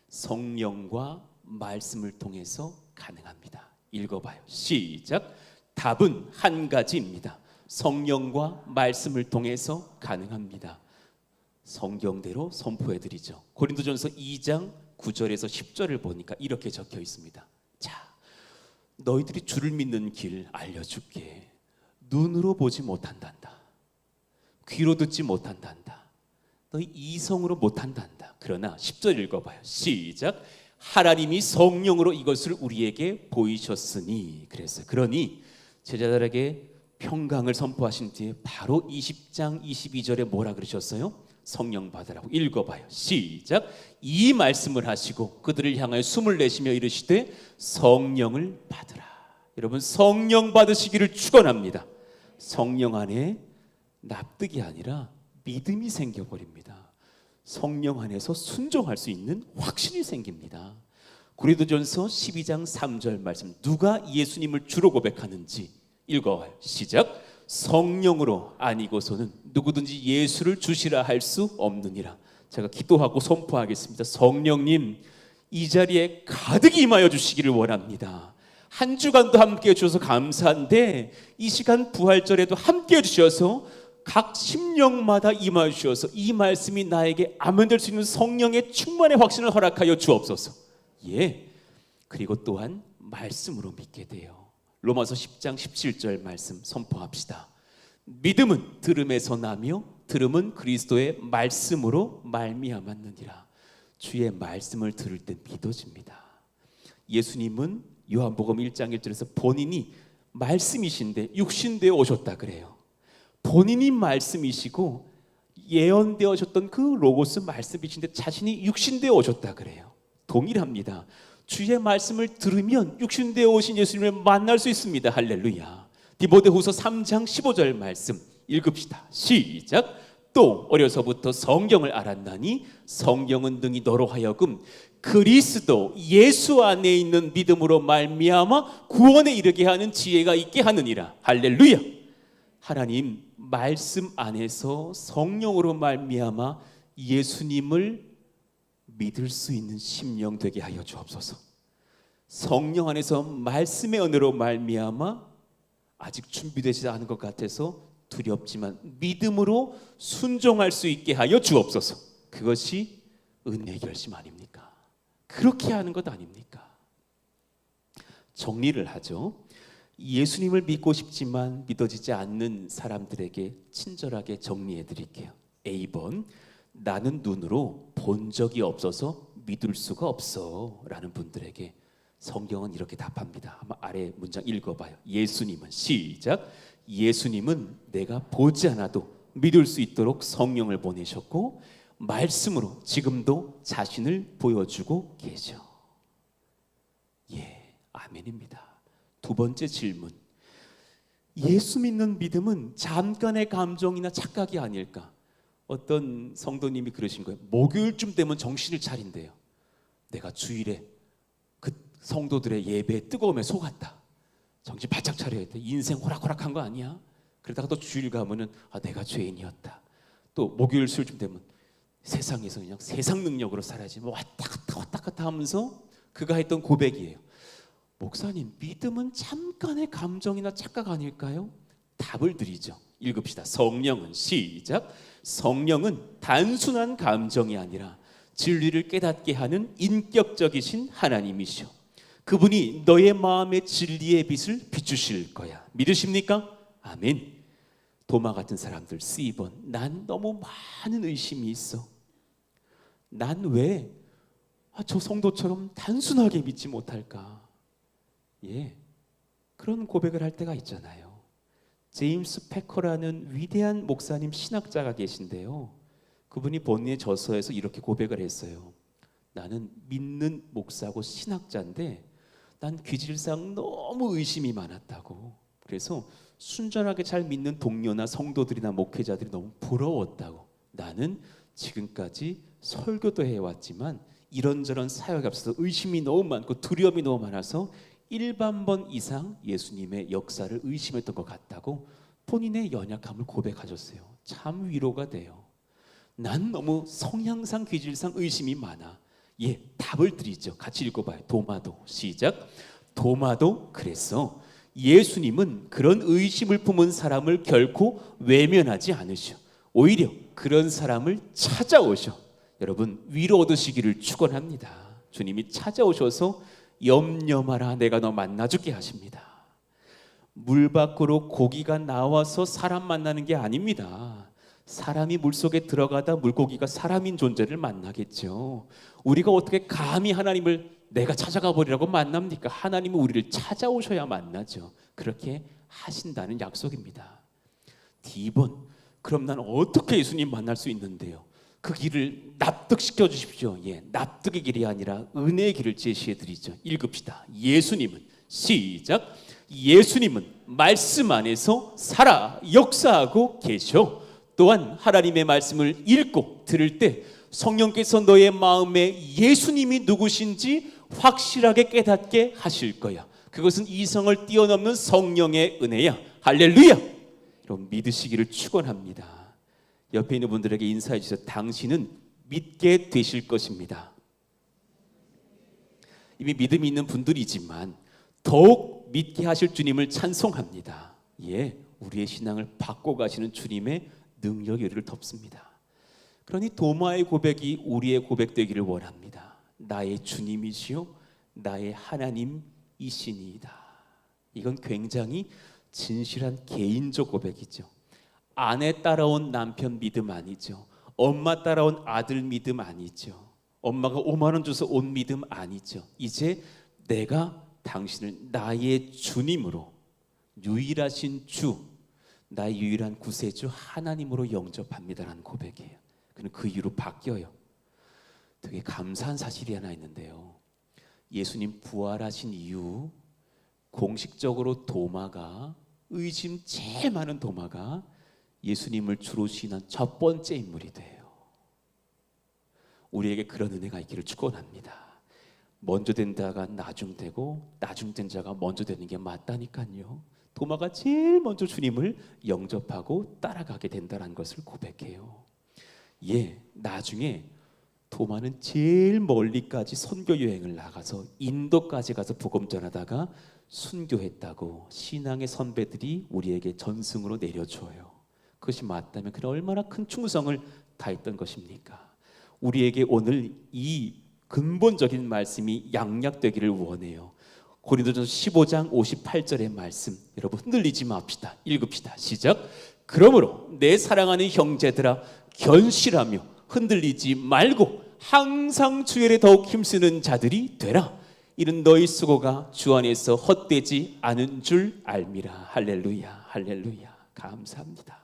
성령과 말씀을 통해서 가능합니다. 읽어봐요. 시작. 답은 한 가지입니다. 성령과 말씀을 통해서 가능합니다. 성경대로 선포해드리죠. 고린도전서 2장 9절에서 10절을 보니까 이렇게 적혀 있습니다. 자, 너희들이 주를 믿는 길 알려줄게. 눈으로 보지 못한단다. 귀로 듣지 못한단다. 너희 이성으로 못한단다. 그러나 10절 읽어봐요. 시작. 하나님이 성령으로 이것을 우리에게 보이셨으니. 그랬어요. 그러니 제자들에게 평강을 선포하신 뒤에 바로 20장 22절에 뭐라 그러셨어요? 성령 받으라고. 읽어봐요. 시작. 이 말씀을 하시고 그들을 향하여 숨을 내쉬며 이르시되 성령을 받으라. 여러분, 성령 받으시기를 축원합니다. 성령 안에 납득이 아니라 믿음이 생겨버립니다. 성령 안에서 순종할 수 있는 확신이 생깁니다. 고린도전서 12장 3절 말씀, 누가 예수님을 주로 고백하는지 읽어봐요. 시작. 성령으로 아니고서는 누구든지 예수를 주시라 할 수 없느니라. 제가 기도하고 선포하겠습니다. 성령님, 이 자리에 가득 임하여 주시기를 원합니다. 한 주간도 함께해 주셔서 감사한데 이 시간 부활절에도 함께해 주셔서 각 심령마다 임하여 주셔서 이 말씀이 나에게 아멘될 수 있는 성령의 충만의 확신을 허락하여 주옵소서. 예, 그리고 또한 말씀으로 믿게 돼요. 로마서 10장 17절 말씀 선포합시다. 믿음은 들음에서 나며 들음은 그리스도의 말씀으로 말미암았느니라. 주의 말씀을 들을 때 믿어집니다. 예수님은 요한복음 1장 1절에서 본인이 말씀이신데 육신되어 오셨다 그래요. 본인이 말씀이시고 예언되어 오셨던 그 로고스 말씀이신데 자신이 육신되어 오셨다 그래요. 동일합니다. 주의 말씀을 들으면 육신되어 오신 예수님을 만날 수 있습니다. 할렐루야. 디모데후서 3장 15절 말씀 읽읍시다. 시작. 또 어려서부터 성경을 알았나니 성경은 능히 너로 하여금 그리스도 예수 안에 있는 믿음으로 말미암아 구원에 이르게 하는 지혜가 있게 하느니라. 할렐루야. 하나님 말씀 안에서 성령으로 말미암아 예수님을 믿을 수 있는 심령 되게 하여 주옵소서. 성령 안에서 말씀의 은혜로 말미암아 아직 준비되지 않은 것 같아서 두렵지만 믿음으로 순종할 수 있게 하여 주옵소서. 그것이 은혜의 결심 아닙니까? 그렇게 하는 것 아닙니까? 정리를 하죠. 예수님을 믿고 싶지만 믿어지지 않는 사람들에게 친절하게 정리해 드릴게요. A번, 나는 눈으로 본 적이 없어서 믿을 수가 없어 라는 분들에게 성경은 이렇게 답합니다. 한번 아래 문장 읽어봐요. 예수님은, 시작. 예수님은 내가 보지 않아도 믿을 수 있도록 성령을 보내셨고 말씀으로 지금도 자신을 보여주고 계셔. 예, 아멘입니다. 두 번째 질문. 예수 믿는 믿음은 잠깐의 감정이나 착각이 아닐까? 어떤 성도님이 그러신 거예요. 목요일쯤 되면 정신을 차린대요. 내가 주일에 그 성도들의 예배에 뜨거움에 속았다. 정신 바짝 차려야 돼. 인생 호락호락한 거 아니야? 그러다가 또 주일 가면은 내가 죄인이었다. 또 목요일 수요일쯤 되면 세상에서 그냥 세상 능력으로 살아야지. 왔다 갔다 하면서 그가 했던 고백이에요. 목사님, 믿음은 잠깐의 감정이나 착각 아닐까요? 답을 드리죠. 읽읍시다. 성령은, 시작. 성령은 단순한 감정이 아니라 진리를 깨닫게 하는 인격적이신 하나님이시오. 그분이 너의 마음의 진리의 빛을 비추실 거야. 믿으십니까? 아멘. 도마 같은 사람들 C번, 난 너무 많은 의심이 있어. 난 왜 저 성도처럼 단순하게 믿지 못할까? 예, 그런 고백을 할 때가 있잖아요. 제임스 패커라는 위대한 목사님 신학자가 계신데요. 그분이 본인의 저서에서 이렇게 고백을 했어요. 나는 믿는 목사고 신학자인데 난 귀질상 너무 의심이 많았다고. 그래서 순전하게 잘 믿는 동료나 성도들이나 목회자들이 너무 부러웠다고. 나는 지금까지 설교도 해왔지만 이런저런 사역이 없어서 의심이 너무 많고 두려움이 너무 많아서 일반 번 이상 예수님의 역사를 의심했던 것 같다고 본인의 연약함을 고백하셨어요. 참 위로가 돼요. 난 너무 성향상 기질상 의심이 많아. 예, 답을 드리죠. 같이 읽어봐요. 도마도 시작. 도마도 그랬어. 예수님은 그런 의심을 품은 사람을 결코 외면하지 않으셔. 오히려 그런 사람을 찾아오셔. 여러분 위로 얻으시기를 축원합니다. 주님이 찾아오셔서 염려 마라, 내가 너 만나줄게 하십니다. 물 밖으로 고기가 나와서 사람 만나는 게 아닙니다. 사람이 물속에 들어가다 물고기가 사람인 존재를 만나겠죠. 우리가 어떻게 감히 하나님을 내가 찾아가 버리라고 만납니까? 하나님은 우리를 찾아오셔야 만나죠. 그렇게 하신다는 약속입니다. D번, 그럼 난 어떻게 예수님 만날 수 있는데요? 그 길을 납득시켜 주십시오. 예, 납득의 길이 아니라 은혜의 길을 제시해 드리죠. 읽읍시다. 예수님은 시작. 예수님은 말씀 안에서 살아 역사하고 계셔. 또한 하나님의 말씀을 읽고 들을 때 성령께서 너의 마음에 예수님이 누구신지 확실하게 깨닫게 하실 거야. 그것은 이성을 뛰어넘는 성령의 은혜야. 할렐루야. 여러분 믿으시기를 축원합니다. 옆에 있는 분들에게 인사해 주세요. 당신은 믿게 되실 것입니다. 이미 믿음이 있는 분들이지만 더욱 믿게 하실 주님을 찬송합니다. 예, 우리의 신앙을 바꿔가시는 주님의 능력이 우리를 덮습니다. 그러니 도마의 고백이 우리의 고백되기를 원합니다. 나의 주님이시요 나의 하나님이시니이다. 이건 굉장히 진실한 개인적 고백이죠. 아내 따라온 남편 믿음 아니죠. 엄마 따라온 아들 믿음 아니죠. 엄마가 5만 원 줘서 온 믿음 아니죠. 이제 내가 당신을 나의 주님으로, 유일하신 주, 나의 유일한 구세주 하나님으로 영접합니다라는 고백이에요. 그는 그 이후로 바뀌어요. 되게 감사한 사실이 하나 있는데요. 예수님 부활하신 이후 공식적으로 도마가, 의심 제일 많은 도마가 예수님을 주로 신한 첫 번째 인물이 돼요. 우리에게 그런 은혜가 있기를 축원합니다. 먼저 된 자가 나중 되고 나중 된 자가 먼저 되는 게 맞다니까요. 도마가 제일 먼저 주님을 영접하고 따라가게 된다는 것을 고백해요. 예, 나중에 도마는 제일 멀리까지 선교 여행을 나가서 인도까지 가서 복음 전하다가 순교했다고 신앙의 선배들이 우리에게 전승으로 내려줘요. 그것이 맞다면 그는 얼마나 큰 충성을 다했던 것입니까? 우리에게 오늘 이 근본적인 말씀이 양약되기를 원해요. 고린도전서 15장 58절의 말씀, 여러분 흔들리지 맙시다. 읽읍시다. 시작. 그러므로 내 사랑하는 형제들아 견실하며 흔들리지 말고 항상 주 일에 더욱 힘쓰는 자들이 되라. 이는 너희 수고가 주 안에서 헛되지 않은 줄 알미라. 할렐루야, 할렐루야. 감사합니다.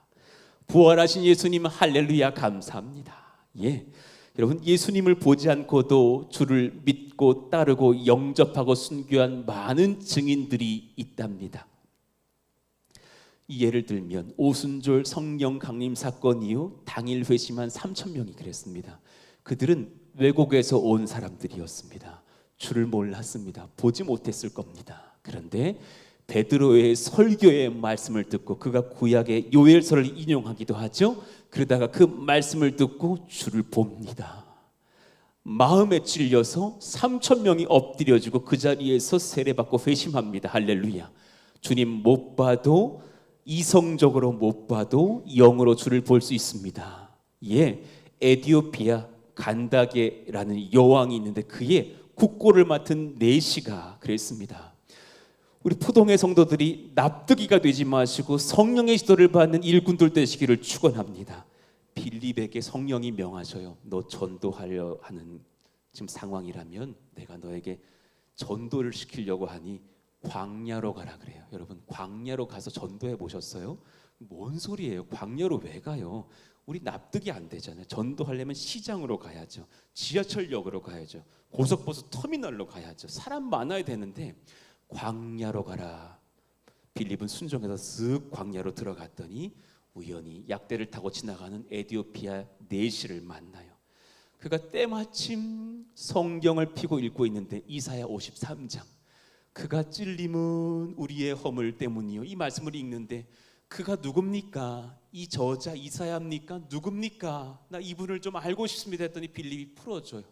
부활하신 예수님 할렐루야 감사합니다. 예, 여러분 예수님을 보지 않고도 주를 믿고 따르고 영접하고 순교한 많은 증인들이 있답니다. 예를 들면 오순절 성령 강림 사건 이후 당일 회심한 3,000명이 그랬습니다. 그들은 외국에서 온 사람들이었습니다. 주를 몰랐습니다. 보지 못했을 겁니다. 그런데 베드로의 설교의 말씀을 듣고, 그가 구약의 요엘서를 인용하기도 하죠. 그러다가 그 말씀을 듣고 주를 봅니다. 마음에 찔려서 3,000명이 엎드려지고 그 자리에서 세례받고 회심합니다. 할렐루야. 주님 못 봐도, 이성적으로 못 봐도 영으로 주를 볼 수 있습니다. 예, 에디오피아 간다게라는 여왕이 있는데 그의 국고를 맡은 내시가 그랬습니다. 우리 포동의 성도들이 납득이가 되지 마시고 성령의 지도를 받는 일꾼들 되시기를 축원합니다. 빌립에게 성령이 명하셔요. 너 전도하려 하는 지금 상황이라면 내가 너에게 전도를 시키려고 하니 광야로 가라 그래요. 여러분 광야로 가서 전도해 보셨어요? 뭔 소리예요? 광야로 왜 가요? 우리 납득이 안 되잖아요. 전도하려면 시장으로 가야죠. 지하철역으로 가야죠. 고속버스 터미널로 가야죠. 사람 많아야 되는데 광야로 가라. 빌립은 순종해서 쓱 광야로 들어갔더니 우연히 약대를 타고 지나가는 에디오피아 내시를 만나요. 그가 때마침 성경을 펴고 읽고 있는데 이사야 53장 그가 찔림은 우리의 허물 때문이요. 이 말씀을 읽는데 그가 누굽니까? 이 저자 이사야입니까? 누굽니까? 나 이분을 좀 알고 싶습니다 했더니 빌립이 풀어줘요.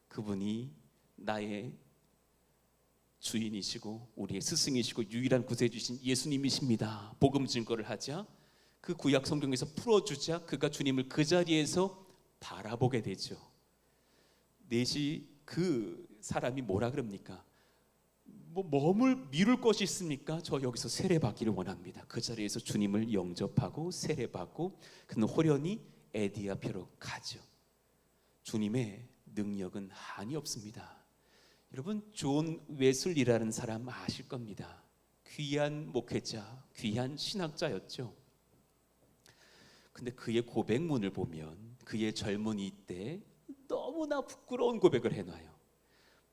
그분이 나의 주인이시고 우리의 스승이시고 유일한 구세주신 예수님이십니다. 복음 증거를 하자 그 구약 성경에서 풀어주자 그가 주님을 그 자리에서 바라보게 되죠. 넷이 그 사람이 뭐라 그럽니까? 몸을 미룰 것이 있습니까? 저 여기서 세례받기를 원합니다. 그 자리에서 주님을 영접하고 세례받고 그는 호련히 에디아표로 가죠. 주님의 능력은 한이 없습니다. 여러분 존 웨슬리라는 사람 아실 겁니다. 귀한 목회자, 귀한 신학자였죠. 근데 그의 고백문을 보면 그의 젊은이 때 너무나 부끄러운 고백을 해놔요.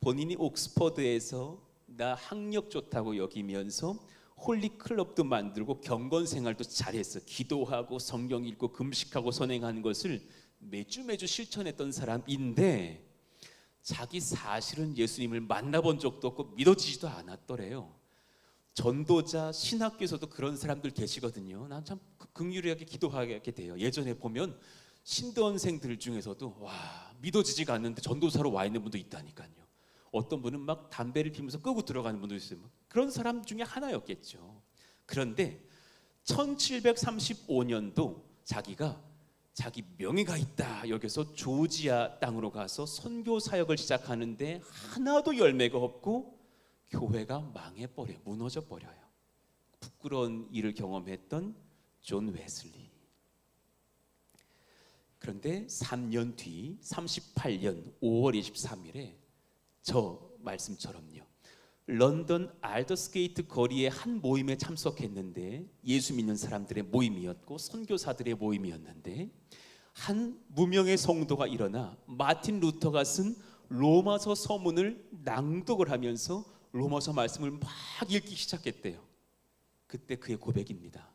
본인이 옥스퍼드에서 나 학력 좋다고 여기면서 홀리클럽도 만들고 경건 생활도 잘했어. 기도하고 성경 읽고 금식하고 선행하는 것을 매주 실천했던 사람인데 자기 사실은 예수님을 만나본 적도 없고 믿어지지도 않았더래요. 전도자 신학교에서도 그런 사람들 계시거든요. 난 참 긍휼하게 기도하게 돼요. 예전에 보면 신도원생들 중에서도 와 믿어지지가 않는데 전도사로 와 있는 분도 있다니까요. 어떤 분은 막 담배를 피우면서 끄고 들어가는 분도 있어요. 그런 사람 중에 하나였겠죠. 그런데 1735년도 자기가 자기 명예가 있다 여기서 조지아 땅으로 가서 선교 사역을 시작하는데 하나도 열매가 없고 교회가 망해버려 무너져 버려요. 부끄러운 일을 경험했던 존 웨슬리. 그런데 3년 뒤 38년 5월 23일에 저 말씀처럼요 런던 알더스게이트 거리의 한 모임에 참석했는데 예수 믿는 사람들의 모임이었고 선교사들의 모임이었는데 한 무명의 성도가 일어나 마틴 루터가 쓴 로마서 서문을 낭독을 하면서 로마서 말씀을 막 읽기 시작했대요. 그때 그의 고백입니다.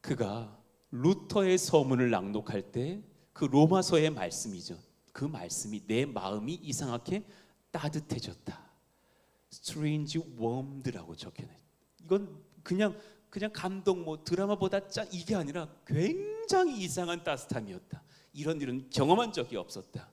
그가 루터의 서문을 낭독할 때 그 로마서의 말씀이죠. 그 말씀이 내 마음이 이상하게 따뜻해졌다. Strange warmed라고 적혀놔요. 이건 그냥 감동 드라마보다 짠 이게 아니라 굉장히 이상한 따뜻함이었다. 이런 일은 경험한 적이 없었다.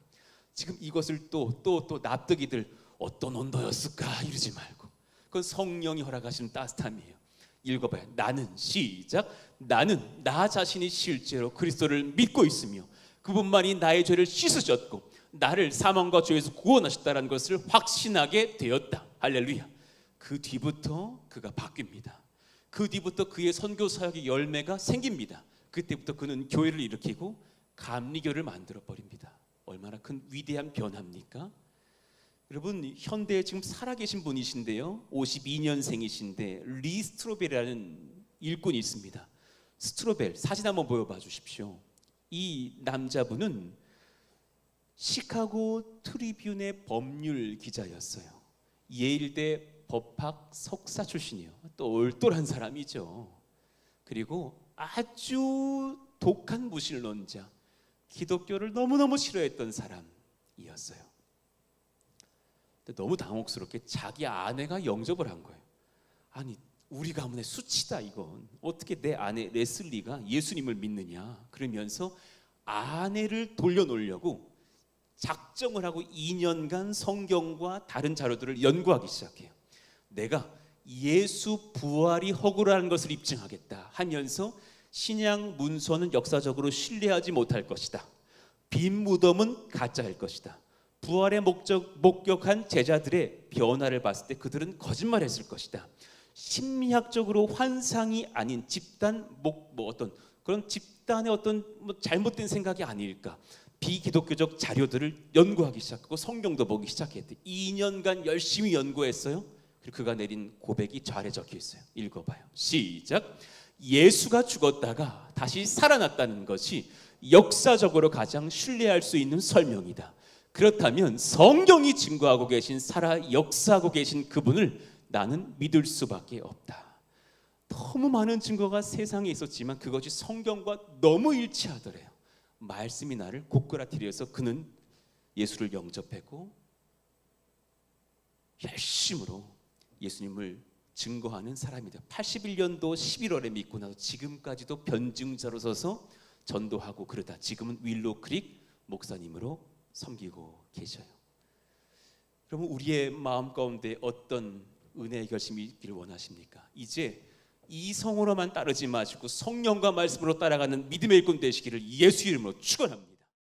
지금 이것을 또 납득이들 어떤 온도였을까 이러지 말고 그건 성령이 허락하시는 따뜻함이에요. 읽어봐요. 나는 시작. 나는 나 자신이 실제로 그리스도를 믿고 있으며 그분만이 나의 죄를 씻으셨고 나를 사망과 죄에서 구원하셨다는 것을 확신하게 되었다. 할렐루야. 그 뒤부터 그가 바뀝니다. 그 뒤부터 그의 선교 사역의 열매가 생깁니다. 그때부터 그는 교회를 일으키고 감리교를 만들어 버립니다. 얼마나 큰 위대한 변화입니까? 여러분 현대에 지금 살아계신 분이신데요 52년생이신데 리 스트로벨이라는 일꾼이 있습니다. 스트로벨 사진 한번 보여봐 주십시오. 이 남자분은 시카고 트리뷴의 법률 기자였어요. 예일대 법학 석사 출신이에요. 또 올돌한 사람이죠. 그리고 아주 독한 무신론자, 기독교를 너무너무 싫어했던 사람이었어요. 너무 당혹스럽게 자기 아내가 영접을 한 거예요. 아니 우리 가문의 수치다 이건. 어떻게 내 아내 레슬리가 예수님을 믿느냐. 그러면서 아내를 돌려놓으려고 작정을 하고 2년간 성경과 다른 자료들을 연구하기 시작해요. 내가 예수 부활이 허구라는 것을 입증하겠다 하면서 신약 문서는 역사적으로 신뢰하지 못할 것이다. 빈 무덤은 가짜일 것이다. 부활에 목격한 제자들의 변화를 봤을 때 그들은 거짓말했을 것이다. 심리학적으로 환상이 아닌 집단 어떤 그런 집단의 어떤 잘못된 생각이 아닐까. 비기독교적 자료들을 연구하기 시작하고 성경도 보기 시작했대. 2년간 열심히 연구했어요. 그리고 그가 내린 고백이 저 아래 적혀 있어요. 읽어봐요. 시작. 예수가 죽었다가 다시 살아났다는 것이 역사적으로 가장 신뢰할 수 있는 설명이다. 그렇다면 성경이 증거하고 계신 살아 역사하고 계신 그분을 나는 믿을 수밖에 없다. 너무 많은 증거가 세상에 있었지만 그것이 성경과 너무 일치하더래요. 말씀이 나를 고꾸라뜨려서 그는 예수를 영접했고 열심으로 예수님을 증거하는 사람이다. 81년도 11월에 믿고 나서 지금까지도 변증자로 서서 전도하고 그러다 지금은 윌로우 크릭 목사님으로 섬기고 계셔요. 그러면 우리의 마음 가운데 어떤 은혜의 결심이 있기를 원하십니까? 이제 이성으로만 따르지 마시고 성령과 말씀으로 따라가는 믿음의 일꾼 되시기를 예수 이름으로 축원합니다.